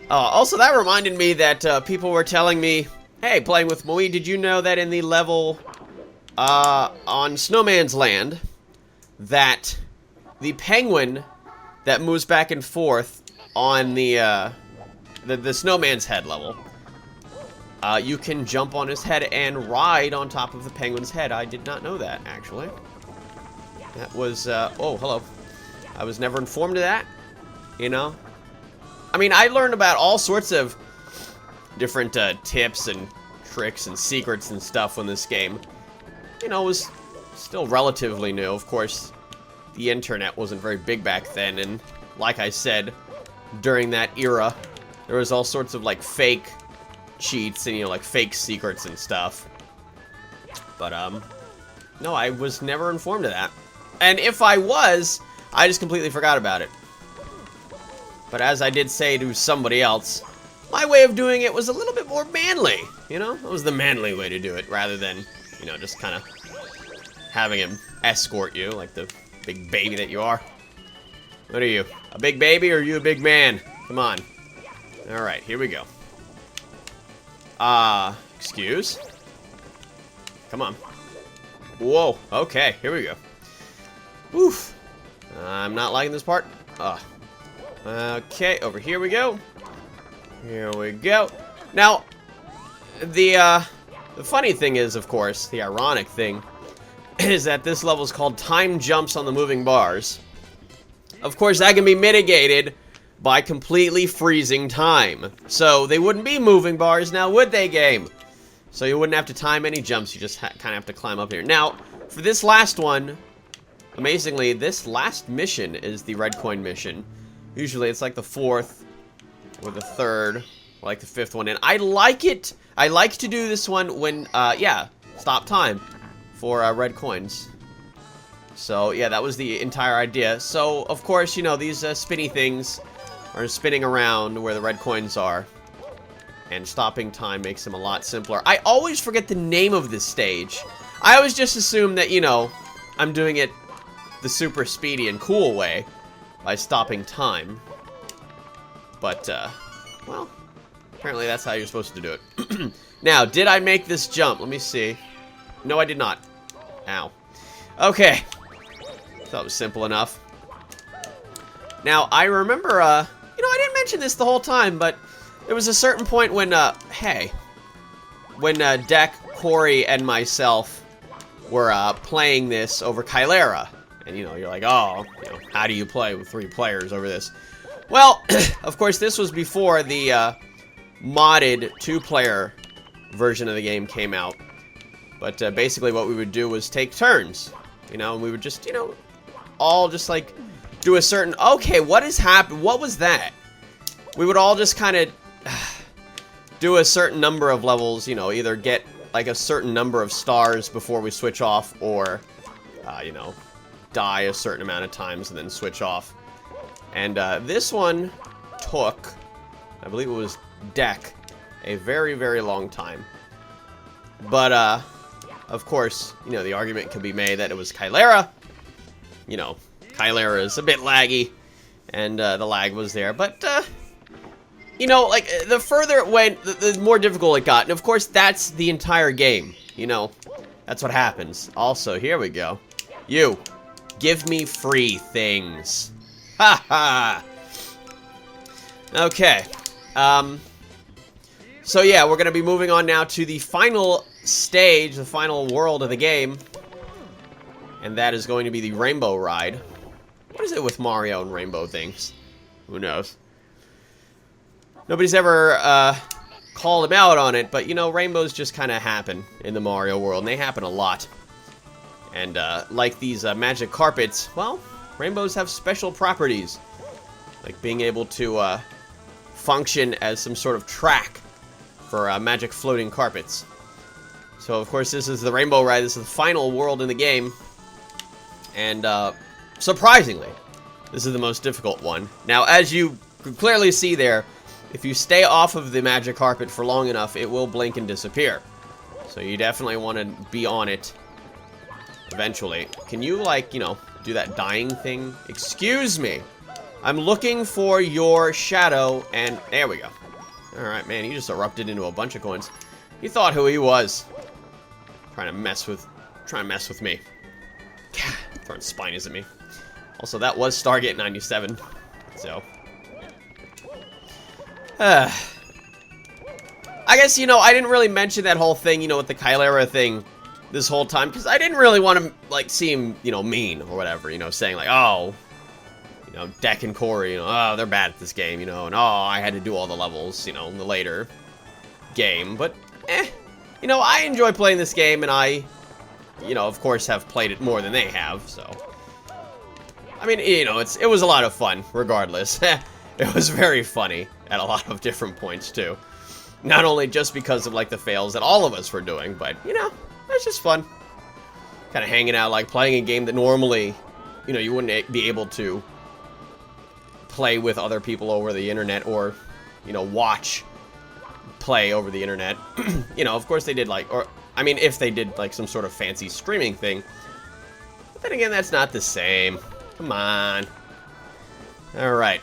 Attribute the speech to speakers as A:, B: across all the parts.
A: Also, that reminded me that people were telling me, hey, playing with MahWii, did you know that in the level on Snowman's Land, that the penguin that moves back and forth on the Snowman's Head level, you can jump on his head and ride on top of the penguin's head. I did not know that, actually. That was, oh, hello. I was never informed of that, you know? I mean, I learned about all sorts of different tips and tricks and secrets and stuff when this game, you know, was still relatively new. Of course, the internet wasn't very big back then, and like I said, during that era, there was all sorts of, like, fake cheats and, you know, like, fake secrets and stuff. But, no, I was never informed of that. And if I was, I just completely forgot about it. But as I did say to somebody else, my way of doing it was a little bit more manly, you know? It was the manly way to do it, rather than, you know, just kind of having him escort you like the big baby that you are. What are you, a big baby, or are you a big man? Come on. Alright, here we go. Excuse? Come on. Whoa, okay, here we go. Oof. I'm not liking this part. Okay, over here we go. Here we go. Now, the funny thing is, of course, the ironic thing, is that this level is called Time Jumps on the Moving Bars. Of course, that can be mitigated by completely freezing time. So, they wouldn't be moving bars now, would they, game? So, you wouldn't have to time any jumps, you just kind of have to climb up here. Now, for this last one, amazingly, this last mission is the red coin mission. Usually it's like the 4th or the 3rd, or like the 5th one. And I like it. I like to do this one when, yeah, stop time for red coins. So, yeah, that was the entire idea. So, of course, you know, these spinny things are spinning around where the red coins are. And stopping time makes them a lot simpler. I always forget the name of this stage. I always just assume that, you know, I'm doing it the super speedy and cool way by stopping time. But, well, apparently that's how you're supposed to do it. Now, did I make this jump? Let me see. No, I did not. Ow. Okay. Thought it was simple enough. Now, I remember, you know, I didn't mention this the whole time, but there was a certain point when, when Deck, Corey, and myself were, playing this over Chilera. And, you know, you're like, oh, you know, how do you play with 3 players over this? Well, of course, this was before the modded 2-player version of the game came out. But basically what we would do was take turns, you know, and we would just, you know, all just, like, do a certain... Okay, what has happened? What was that? We would all just kind of do a certain number of levels, you know, either get, like, a certain number of stars before we switch off, or, you know, die a certain amount of times and then switch off. And this one took, I believe it was Deck, a very, very long time. But, of course, you know, the argument could be made that it was Chilera. You know, Chilera is a bit laggy, and the lag was there. But, you know, like, the further it went, the more difficult it got. And, of course, that's the entire game, you know. That's what happens. Also, here we go. You. Give me free things. Ha ha! Okay. So yeah, we're gonna be moving on now to the final stage, the final world of the game. And that is going to be the Rainbow Ride. What is it with Mario and rainbow things? Who knows? Nobody's ever, called him out on it, but, you know, rainbows just kind of happen in the Mario world, and they happen a lot. And, like these, magic carpets, well, rainbows have special properties. Like being able to, function as some sort of track for, magic floating carpets. So, of course, this is the Rainbow Ride. This is the final world in the game. And, surprisingly, this is the most difficult one. Now, as you can clearly see there, if you stay off of the magic carpet for long enough, it will blink and disappear. So you definitely want to be on it eventually. Can you, like, you know, do that dying thing? Excuse me. I'm looking for your shadow, and there we go. Alright, man, he just erupted into a bunch of coins. He thought who he was. Trying to mess with me. Throwing spinies at me. Also, that was Stargate 97. So. I guess, I didn't really mention that whole thing, with the Kylera thing this whole time, because I didn't really want to, like, seem, mean or whatever, saying, like, oh, Deck and Corey, oh, they're bad at this game, and oh, I had to do all the levels, in the later game, but, I enjoy playing this game, and I, of course, have played it more than they have, so, I mean, it was a lot of fun, regardless. It was very funny at a lot of different points, too. Not only just because of, like, the fails that all of us were doing, but, it's just fun. Kind of hanging out, like, playing a game that normally, you wouldn't be able to play with other people over the internet or, watch play over the internet. Of course they did, like, if they did, like, some sort of fancy streaming thing. But then again, that's not the same. Come on. Alright.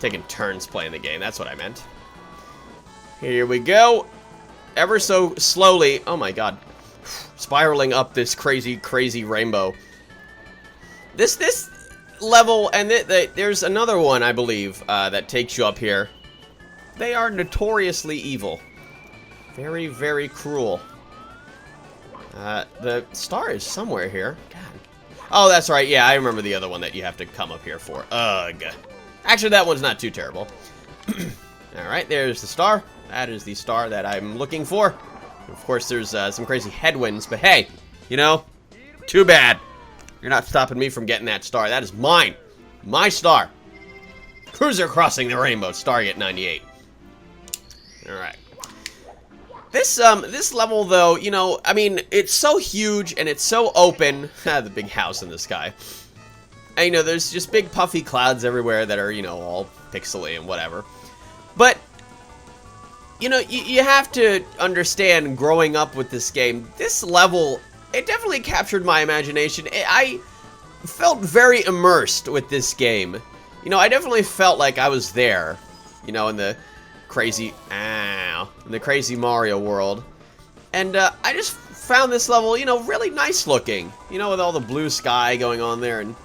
A: Taking turns playing the game, that's what I meant. Here we go. Ever so slowly, oh my god. Spiraling up this crazy, crazy rainbow. This level, and there's another one, I believe, that takes you up here. They are notoriously evil. Very, very cruel. The star is somewhere here. God. Oh, that's right. Yeah, I remember the other one that you have to come up here for. Ugh. Actually, that one's not too terrible. Alright, there's the star. That is the star that I'm looking for. Of course, there's some crazy headwinds, but hey, too bad. You're not stopping me from getting that star. That is mine. My star. Cruiser crossing the rainbow. Stargate 98. Alright. This level, though, it's so huge and it's so open. The big house in the sky. And, there's just big puffy clouds everywhere that are, all pixely and whatever. But, you have to understand, growing up with this game, this level, it definitely captured my imagination. I felt very immersed with this game. I definitely felt like I was there, in the crazy, Mario world. And, I just found this level, really nice looking. With all the blue sky going on there and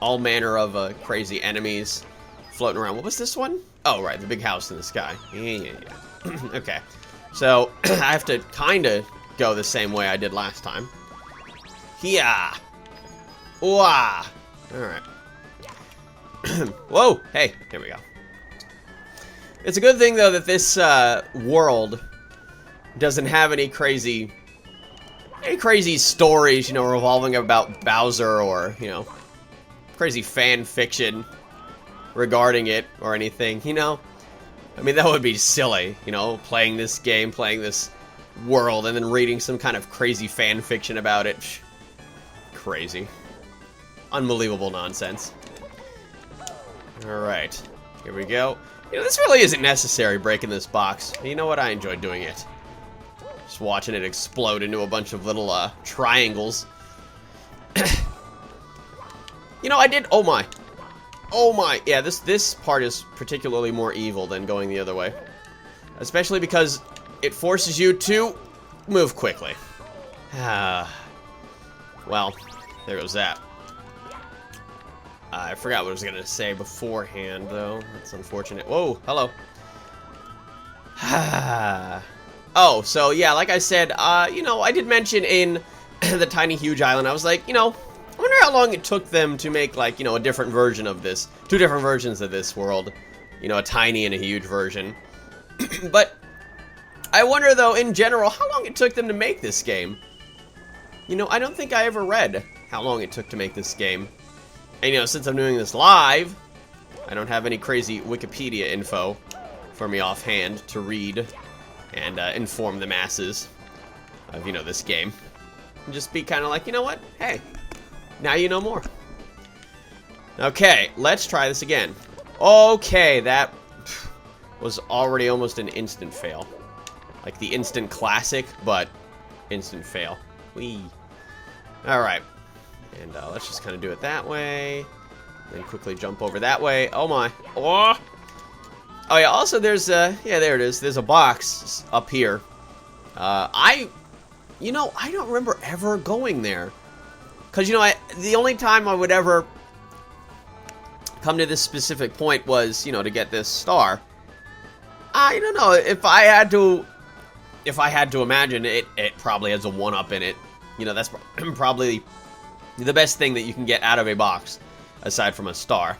A: all manner of crazy enemies floating around. What was this one? Oh, right, the big house in the sky. Yeah. Okay. So, I have to kind of go the same way I did last time. Yeah. Wah. Alright. Whoa. Hey, here we go. It's a good thing, though, that this world doesn't have any crazy stories, revolving about Bowser or, crazy fan fiction regarding it or anything, I mean, that would be silly, playing this game, playing this world, and then reading some kind of crazy fan fiction about it. Crazy. Unbelievable nonsense. Alright, here we go. This really isn't necessary, breaking this box. You know what? I enjoy doing it. Just watching it explode into a bunch of little, triangles. I did... Oh my. Oh my. Yeah, this part is particularly more evil than going the other way. Especially because it forces you to move quickly. Well, there goes that. I forgot what I was going to say beforehand, though. That's unfortunate. Whoa, hello. Oh, so yeah, like I said, I did mention in the Tiny Huge Island, I was like, I wonder how long it took them to make, like, a different version of this. Two different versions of this world. A tiny and a huge version. But I wonder, though, in general, how long it took them to make this game. I don't think I ever read how long it took to make this game. And, since I'm doing this live, I don't have any crazy Wikipedia info for me offhand to read and inform the masses of, this game. And just be kind of like, you know what? Hey. Now you know more. Okay, let's try this again. Okay, that was already almost an instant fail. Like the instant classic, but instant fail. Whee. Alright. And let's just kind of do it that way. Then quickly jump over that way. Oh my. Oh! Oh yeah, also there's yeah, there it is. There's a box up here. You know, I don't remember ever going there. Because, you know, the only time I would ever come to this specific point was, you know, to get this star. I don't know, if I had to imagine it probably has a 1-up in it. You know, that's probably the best thing that you can get out of a box, aside from a star.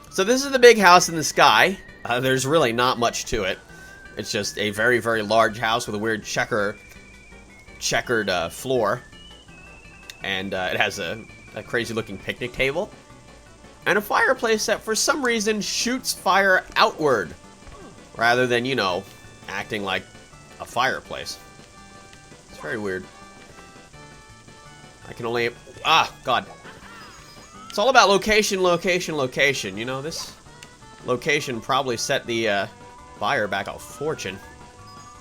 A: So this is the big house in the sky. There's really not much to it. It's just a very, very large house with a weird checkered floor. And it has a crazy-looking picnic table. And a fireplace that, for some reason, shoots fire outward. Rather than, you know, acting like a fireplace. It's very weird. I can only... Ah, God. It's all about location, location, location. You know, this location probably set the fire back a fortune.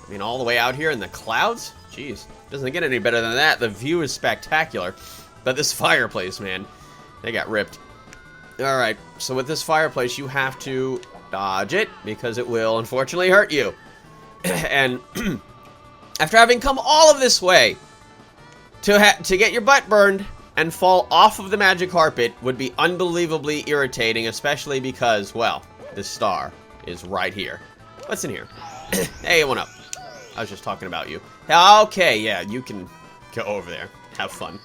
A: I mean, all the way out here in the clouds? Jeez. Doesn't get any better than that. The view is spectacular. But this fireplace, man, they got ripped. Alright, so with this fireplace, you have to dodge it, because it will, unfortunately, hurt you. And after having come all of this way to get your butt burned and fall off of the magic carpet would be unbelievably irritating, especially because, well, this star is right here. What's in here? Hey, what up? I was just talking about you. Okay, yeah, you can go over there. Have fun.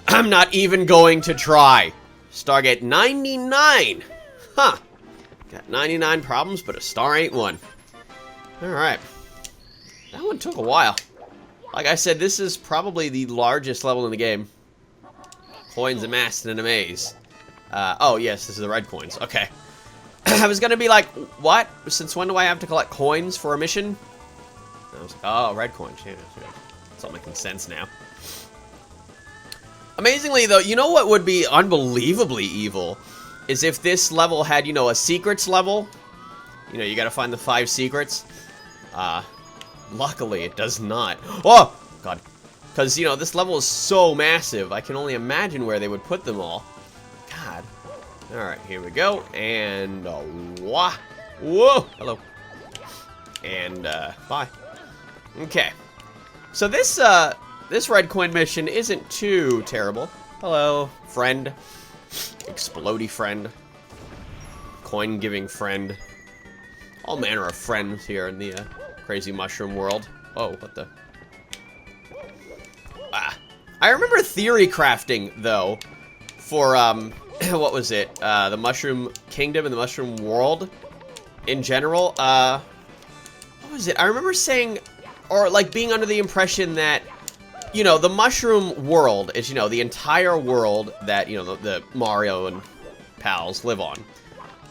A: I'm not even going to try. Stargate 99. Huh. Got 99 problems, but a star ain't one. Alright. That one took a while. Like I said, this is probably the largest level in the game. Coins amassed in a maze. Oh, yes, this is the red coins. Okay. I was gonna be like, what? Since when do I have to collect coins for a mission? I was like, oh, red coins. Yeah, it's all making sense now. Amazingly, though, you know what would be unbelievably evil? Is if this level had, you know, a secrets level. You know, you gotta find the 5 secrets. Luckily, it does not. Oh! God. Because, you know, this level is so massive, I can only imagine where they would put them all. God. Alright, here we go. And, whoa! Hello. And, bye. Okay. So this, this red coin mission isn't too terrible. Hello, friend. Explodey friend. Coin-giving friend. All manner of friends here in the crazy mushroom world. Oh, what the... I remember theory crafting, though, for, what was it? The Mushroom Kingdom and the Mushroom World in general. What was it? I remember saying, or, like, being under the impression that, you know, the Mushroom World is, you know, the entire world that, you know, the Mario and pals live on.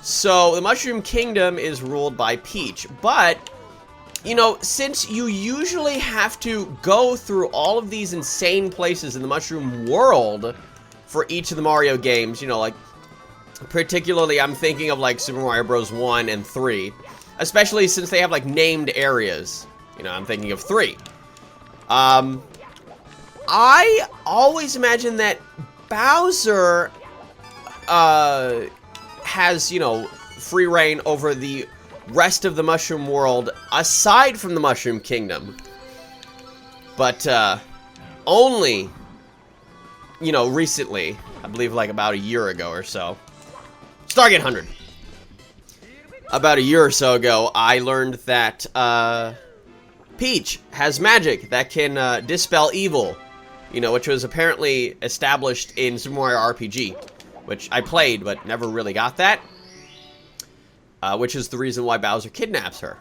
A: So, the Mushroom Kingdom is ruled by Peach, but, you know, since you usually have to go through all of these insane places in the Mushroom World for each of the Mario games, you know, like, particularly I'm thinking of, like, Super Mario Bros. 1 and 3, especially since they have, like, named areas. You know, I'm thinking of 3. I always imagine that Bowser, has, you know, free reign over the rest of the Mushroom World, aside from the Mushroom Kingdom. But, only, you know, recently, I believe like about a year ago or so, Stargate 100. About a year or so ago, I learned that, Peach has magic that can, dispel evil. You know, which was apparently established in Super Mario RPG, which I played, but never really got that. Which is the reason why Bowser kidnaps her.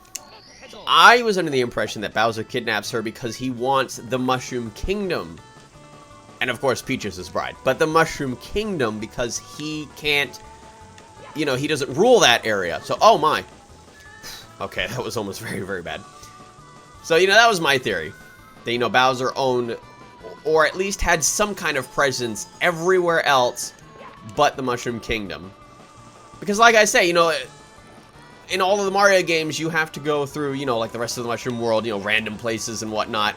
A: I was under the impression that Bowser kidnaps her because he wants the Mushroom Kingdom. And of course, Peach is his bride. But the Mushroom Kingdom because he can't, you know, he doesn't rule that area. So, oh my. Okay, that was almost very, very bad. So, you know, that was my theory. That, you know, Bowser owned, or at least had some kind of presence everywhere else but the Mushroom Kingdom. Because like I say, you know, in all of the Mario games, you have to go through, you know, like the rest of the Mushroom World, you know, random places and whatnot.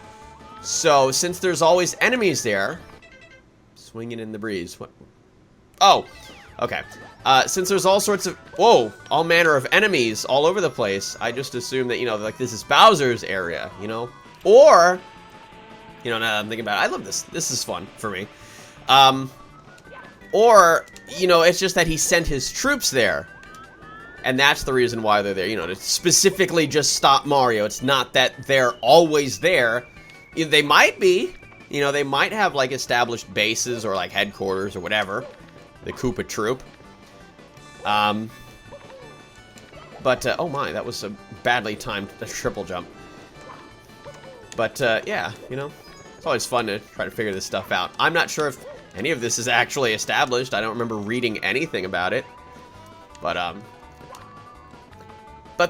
A: So, since there's always enemies there... Swinging in the breeze. What? Oh! Okay. Since there's all sorts of... Whoa! All manner of enemies all over the place, I just assume that, you know, like, this is Bowser's area, you know? Or... You know, now that I'm thinking about it, I love this. This is fun for me. Or, you know, it's just that he sent his troops there. And that's the reason why they're there, you know, to specifically just stop Mario. It's not that they're always there. They might be. You know, they might have, like, established bases or, like, headquarters or whatever. The Koopa Troop. But, oh my, that was a badly timed triple jump. But, yeah, you know, it's always fun to try to figure this stuff out. I'm not sure if any of this is actually established. I don't remember reading anything about it. But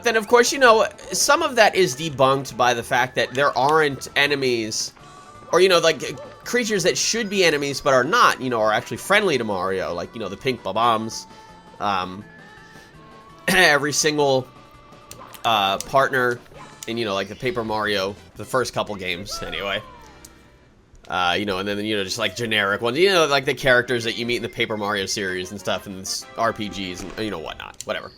A: then, of course, you know, some of that is debunked by the fact that there aren't enemies, or, you know, like, creatures that should be enemies but are not, you know, are actually friendly to Mario, like, you know, the pink bombs. Every single partner in, you know, like the Paper Mario, the first couple games, anyway. You know, and then, you know, just like generic ones, you know, like the characters that you meet in the Paper Mario series and stuff, and RPGs and, you know, whatnot, whatever.